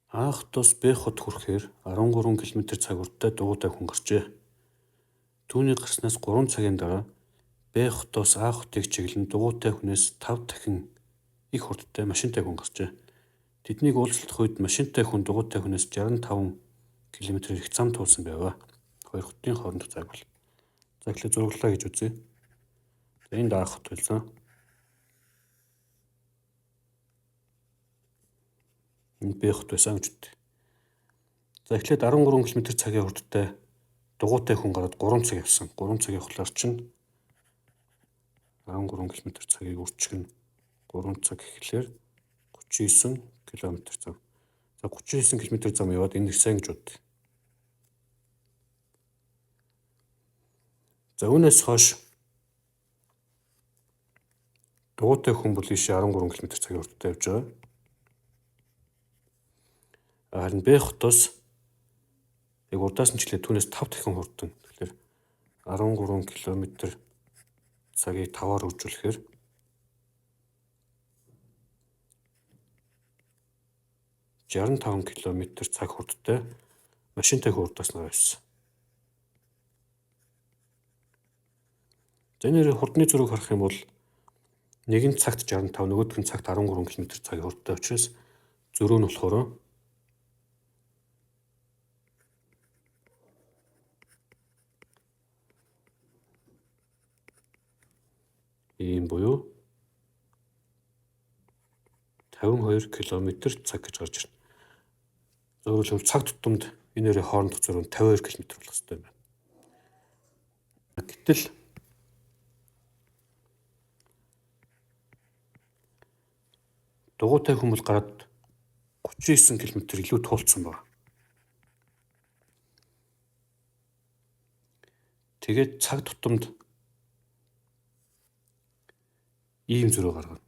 А хотоос Б хот хүрэхээр 13 км/цаг урттай дугуйтай хүн гарчээ. Түүний гарснаас 3 цагийн дараа Б хотоос А хотыг чиглэн дугуйтай хүнээс 5 дахин их хурдтай машинтай хүн гарчээ. Тэднийг уулзлах үед машинтай хүн дугуйтай хүнээс 65 км их зам туулсан байв. Хоёр хотын хоорондох цаг бол. За эхлээд зураглалаа гэж үзье. За энд А хот байсан. Энд Б хот байсан гэж үздэй. За эхлээд 13 км/цагийн хурдтай дугуйтай хүн гараад 3 цаг явсан. 3 цаг явхлаар чинь 13 км/цагийг үрчгэн 3 цаг гэхлээр 39 км/цаг. За 39 км зам яваад энэ их сайн гэж бодъё. За үүнээс хойш дугуйтай хүн бол ийшээ 13 км/цагийн хурдтай явж байгаа. Харин Б хотоос яг урдаас нь члээ түүнээс 5 дахин хурдан. Тэгэхээр 13 км/цагийг 5-аар хөржүүлэхээр 65 км/цаг хурдтай машинтай хурдаас нь байсан. За энэ хурдны зургийг харах юм бол нэг нь цагт 65, нөгөөх нь цагт 13 км/цагийн хурдтай учраас зөрөө нь болохоор ийм буюу 52 км/цаг гэж гарч ирнэ. Зөвхөн цаг тутамд энэ хоёрын хоорондох зөрүү нь 52 км болох хэрэгтэй байна. Гэтэл дугуйтай хүн бол гараад 39 км илүү туулцсан байна. Тэгээд цаг тутамд ийм зөрөө гаргана.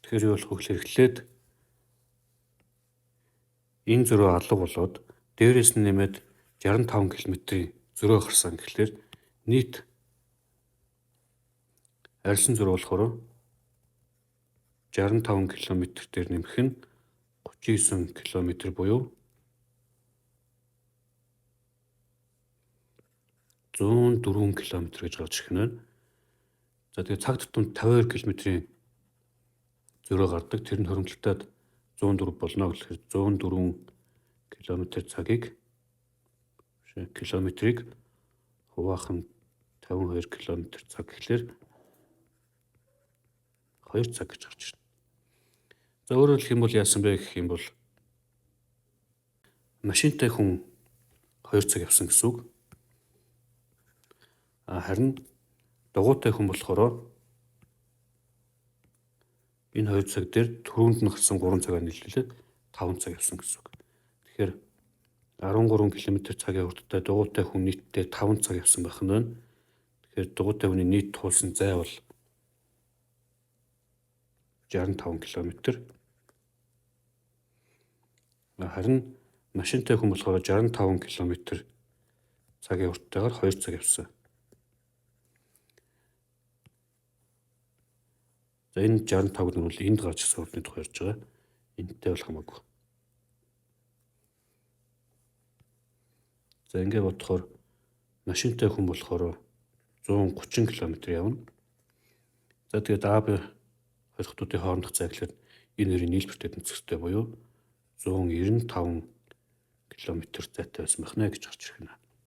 Тэгэхээр юу болох вэ гэхээр эхлээд энэ зөрөө алга болоод дээрээс нь нэмээд 65 км-ийн зөрөө гарсан. Тэгэхээр нийт арилсан зөрөө болохоор 65 км дээр нэмэх нь 39 км буюу 104 км гэж гарч ирэх нь. За тэгээд цаг тутамд 52 км-ийн зөрөө гардаг. Тэр нь хоримтлагдаад 104 болно гэхээр 104 км/цагийг километрийг хуваах нь 52 км/цаг гэхлээр 2 цаг гэж гарч ирнэ. За өөрөөр хэлэх юм бол яасан бэ гэх юм бол машинтай хүн 2 цаг явсан гэсэн үг. Харин дугуйтай хүн болохоор энэ 2 цаг дээр түрүүнд нь гарсан 3 цагаар нийлүүлээд 5 цаг явсан гэсэн үг. Тэгэхээр 13 км/цагийн хурдтай дугуйтай хүн нийтдээ 5 цаг явсан байх нь байна. Тэгэхээр дугуйтай хүний нийт туулсан зай бол 65 км. Харин машинтай хүн болохоор 65 км цагийн хурдтайгаар 2 цаг явсан. За энэ 65 нь бол энд гарч ирсэн хурдны тухай ярьж байгаа. Энэтэй бол хамаагүй. За ингээд бодохоор машинтай хүн болохоор 130 км явна. За тэгээд А, Б хоёр хотуудын хоорондох зай гэхэлэр энэ хоёрын нийлбэртэй тэнцвэртэй буюу 195 км зайтай байсан байна гэж гарч ирэх нь.